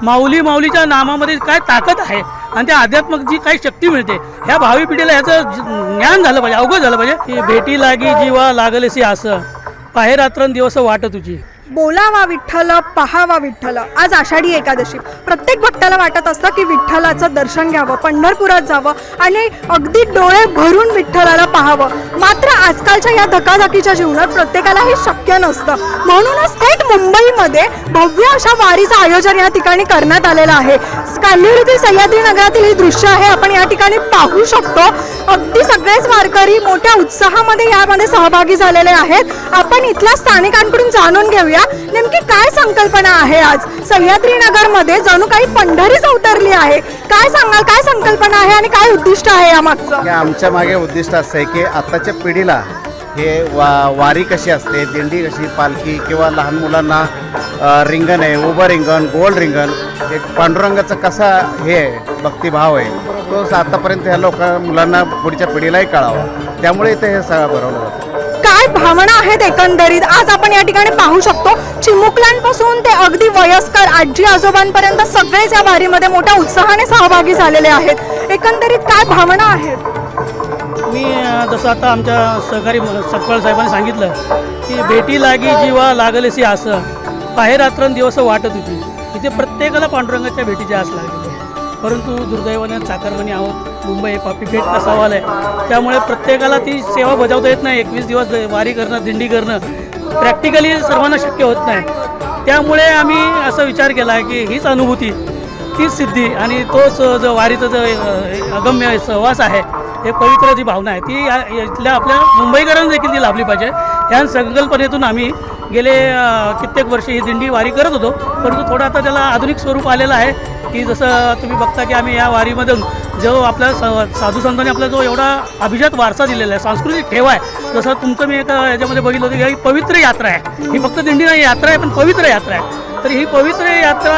माऊली माऊलीच्या नामामध्ये काय ताकद आहे आणि त्या आध्यात्मिक जी काही शक्ती मिळते ह्या भावी पिढीला ह्याचं ज्ञान झालं पाहिजे, अवगत झालं पाहिजे की भेटी लागी जीवा लागलेसी असं पाहे रात्रंदिवस वाट तुझी. बोलावा विठ्ठल, पहावा विठ्ठल. आज आषाढी एकादशी. प्रत्येक भक्ताला वाटत असतं की विठ्ठलाचं दर्शन घ्यावं, पंढरपुरात जावं आणि अगदी डोळे भरून विठ्ठलाला पाहावं. मात्र आजकालच्या या धकाधकीच्या जीवनात प्रत्येकाला हे शक्य नसतं. म्हणूनच थेट मुंबईमध्ये भव्य अशा वारीचं आयोजन या ठिकाणी करण्यात आलेलं आहे. कान्हेरीतील सह्याद्री नगरातील हे दृश्य आहे, आपण या ठिकाणी पाहू शकतो. अगदी सगळेच वारकरी मोठ्या उत्साहामध्ये यामध्ये सहभागी झालेले आहेत. आपण इथल्या स्थानिकांकडून जाणून घेऊया नेमकी काय संकल्पना आहे. आज सह्याद्री नगर मध्ये जणू काही पंढरीच अवतरली आहे. काय सांगाल, काय संकल्पना आहे आणि काय उद्दिष्ट आहे यामागचं? आमच्या मागे उद्दिष्ट असं आहे की आताच्या पिढीला हे वारी कशी असते, दिंडी कशी, पालखी किंवा लहान मुलांना रिंगण आहे, उभं रिंगण, गोल रिंगण, एक पांडुरंगाचा कसा हे आहे भक्तिभाव आहे तो आतापर्यंत ह्या मुलांना पुढच्या पिढीलाही कळावा. त्यामुळे इथे हे सगळं भरवलं जातं. काय भावना आहेत एकंदरीत आज आपण या ठिकाणी पाहू शकतो. चिमुकल्यांपासून ते अगदी वयस्कर आजी आजोबांपर्यंत सगळेच या वारीमध्ये मोठ्या उत्साहाने सहभागी झालेले आहेत. एकंदरीत काय भावना आहेत? मी जसं आता आमच्या सहकारी सकपाळ साहेबांनी सांगितलं की भेटी लागी जीवा लागलेसी असं पाहे रात्रंदिवस वाट तुझी. इथे प्रत्येकाला पांडुरंगाच्या भेटीची आस लागलेली आहे. परंतु दुर्दैवाने चाकरमानी आहोत, मुंबई पापीपेठचा सवाल आहे. त्यामुळे प्रत्येकाला ती सेवा बजावता येत नाही. 21 दिवस वारी करणं, दिंडी करणं प्रॅक्टिकली सर्वांना शक्य होत नाही. त्यामुळे आम्ही असा विचार केला आहे की हीच अनुभूती, तीच सिद्धी आणि तोच जो वारीचा जो अगम्य सहवास आहे, हे पवित्र जी भावना आहे ती इथल्या आपल्या मुंबईकरांना देखील ती लाभली पाहिजे. ह्या संकल्पनेतून आम्ही गेले कित्येक वर्ष ही दिंडी वारी करत होतो. परंतु थोडं आता त्याला आधुनिक स्वरूप आलेलं आहे की जसं तुम्ही बघता की आम्ही या वारीमधून जो आपल्या साधू संतांनी आपला जो एवढा अभिजात वारसा दिलेला आहे, सांस्कृतिक ठेवा आहे. जसं तुमचं मी एका याच्यामध्ये बघितलं होतं की ही पवित्र यात्रा आहे. ही फक्त दिंडी नाही, यात्रा आहे, पण पवित्र यात्रा आहे. तर ही पवित्र यात्रा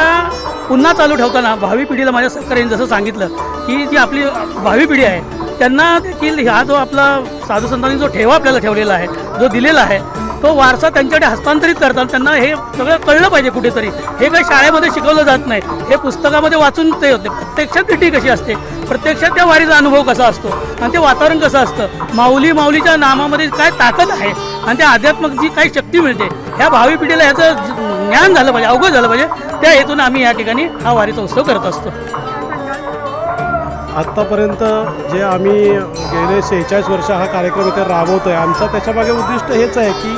पुन्हा चालू ठेवताना भावी पिढीला माझ्या सहकार्याने जसं सांगितलं की जी आपली भावी पिढी आहे त्यांना देखील हा जो आपला साधू संतांनी जो ठेवा आपल्याला ठेवलेला आहे, जो दिलेला आहे, तो वारसा त्यांच्याकडे हस्तांतरित करताना त्यांना हे सगळं कळलं पाहिजे कुठेतरी. हे काही शाळेमध्ये शिकवलं जात नाही, हे पुस्तकामध्ये वाचून ते होते. प्रत्यक्षात दिंडी कशी असते, प्रत्यक्षात त्या वारीचा अनुभव कसा असतो आणि ते वातावरण कसं असतं, माऊली माऊलीच्या नामामध्ये काय ताकद आहे आणि त्या आध्यात्मिक जी काही शक्ती मिळते ह्या भावी पिढीला ह्याचं ज्ञान झालं पाहिजे, अवगत झालं पाहिजे. त्या हेतून आम्ही या ठिकाणी हा वारीचा उत्सव करत असतो. आत्तापर्यंत जे आम्ही गेले 46 वर्ष हा कार्यक्रम इथे राबवतो आहे, आमचं त्याच्यामागे उद्दिष्ट हेच आहे की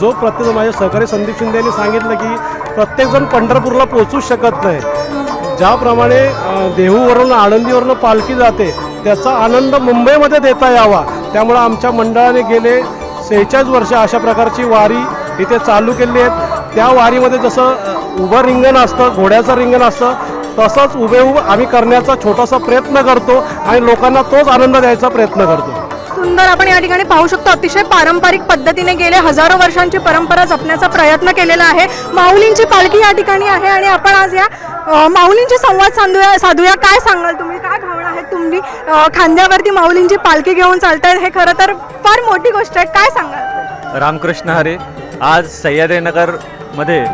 जो प्रत्येक माझे सहकारी संदीप शिंदे यांनी सांगितलं की प्रत्येकजण पंढरपूरला पोहोचू शकत नाही. ज्याप्रमाणे देहूवरून आळंदीवरून पालखी जाते त्याचा आनंद मुंबईमध्ये देता यावा. त्यामुळं आमच्या मंडळाने गेले 46 वर्ष अशा प्रकारची वारी इथे चालू केली आहेत. त्या वारीमध्ये जसं उभं रिंगण असतं, घोड्याचं रिंगण असतं, तसंच उभेउभ आम्ही करण्याचा छोटासा प्रयत्न करतो आणि लोकांना तोच आनंद द्यायचा प्रयत्न करतो. सुंदर आपण या ठिकाणी पाहू शकतो. अतिशय पारंपरिक पद्धतीने गेले हजारो वर्षांची परंपरा जपण्याचा प्रयत्न केलेला आहे. माऊलींची पालखी या ठिकाणी आहे आणि आपण आज या माऊलींची संवाद साधूया. काय सांगाल तुम्ही, काय भावना आहेत? तुम्ही खांद्यावरती माऊलींची पालखी घेऊन चालताय, हे खरं तर फार मोठी गोष्ट आहे. काय सांगाल? रामकृष्ण हरी. आज सह्याद्रीनगरमध्ये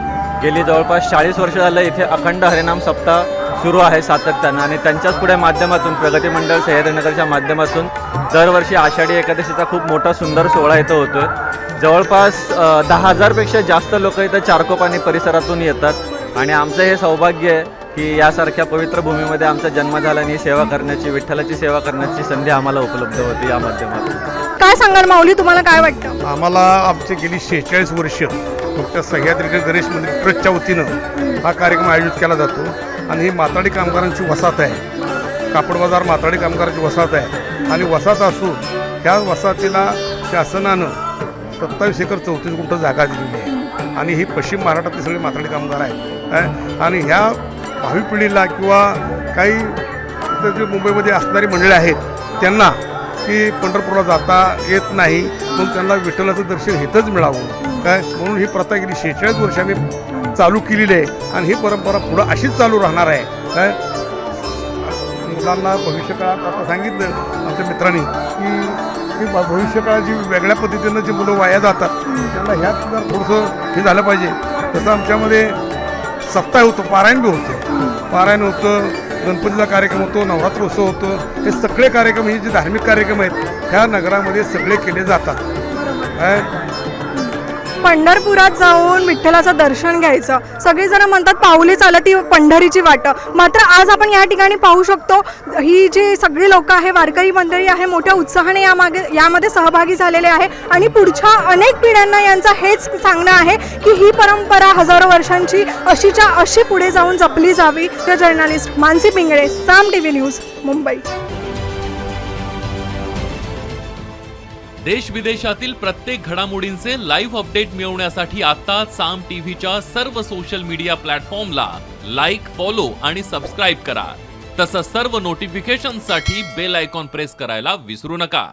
गेली जवळपास 40 वर्ष झालं इथे अखंड हरिनाम सप्ताह सुरू आहे सातत्यानं आणि त्यांच्याच पुढे माध्यमातून प्रगती मंडळ सह्याद्रीनगरच्या माध्यमातून दरवर्षी आषाढी एकादशीचा खूप मोठा सुंदर सोहळा इथं होतो आहे. जवळपास 10,000पेक्षा जास्त लोक इथं चारकोपानी परिसरातून येतात आणि आमचं हे सौभाग्य आहे की यासारख्या पवित्र भूमीमध्ये आमचा जन्म झाला आणि सेवा करण्याची, विठ्ठलाची सेवा करण्याची संधी आम्हाला उपलब्ध होती या माध्यमातून. काय सांगाल माऊली, तुम्हाला काय वाटतं? आम्हाला आमचे गेली 46 वर्ष फक्त सह्याद्री गणेश मंदिर ट्रस्टच्या वतीनं हा कार्यक्रम आयोजित केला जातो आणि ही माताडी कामगारांची वसाहत आहे. कापड बाजार माताडी कामगारांची वसाहत आहे आणि वसाहत असून ह्या वसाहतीला शासनानं 27 एकर 34 गुंठ जागा दिलेली आहे आणि ही पश्चिम महाराष्ट्रातली सगळी माताडी कामगार आहेत. आणि ह्या भावी पिढीला किंवा काही जे मुंबईमध्ये असणारी मंडळी आहेत त्यांना की पंढरपूरला जाता येत नाही, म्हणून त्यांना विठ्ठलाचं दर्शन इथंच मिळावं काय म्हणून ही प्रथा गेली 46 वर्षांनी चालू केलेली आहे आणि ही परंपरा पुढं अशीच चालू राहणार आहे. काय मुलांना भविष्यकाळात आता सांगितलं आमच्या मित्रांनी की भविष्यकाळात जी वेगळ्या पद्धतीनं जी मुलं वाया जातात त्यांना ह्यात जर थोडंसं हे झालं पाहिजे. तसं आमच्यामध्ये सप्ताह होतो, पारायण बी होतं. पारायण होतं, गणपतीचा कार्यक्रम होतो, नवरात्र उत्सव होतो. हे सगळे कार्यक्रम, हे जे धार्मिक कार्यक्रम आहेत ह्या नगरामध्ये सगळे केले जातात. काय पंढरपुरात जाऊन विठ्ठलाचं दर्शन घ्यायचं. सगळेजण म्हणतात पाऊले चालत ती पंढरीची वाट. मात्र आज आपण या ठिकाणी पाहू शकतो, ही जी सगळी लोक आहे, वारकरी मंडळी आहे, मोठ्या उत्साहाने यामध्ये सहभागी झालेले आहे आणि पुढच्या अनेक पिढ्यांना यांचं हेच सांगणं आहे की ही परंपरा हजारो वर्षांची अशीच्या अशी पुढे जाऊन जपली जावी. जर्नलिस्ट मानसी पिंगळे, साम टीव्ही न्यूज, मुंबई. देश विदेशातील प्रत्येक घडामोडींचे लाईव्ह अपडेट मिळवण्यासाठी आता साम टीव्हीच्या सर्व सोशल मीडिया प्लॅटफॉर्मला लाईक, फॉलो आणि सबस्क्राईब करा. तसंच सर्व नोटिफिकेशनसाठी बेल आयकॉन प्रेस करायला विसरू नका.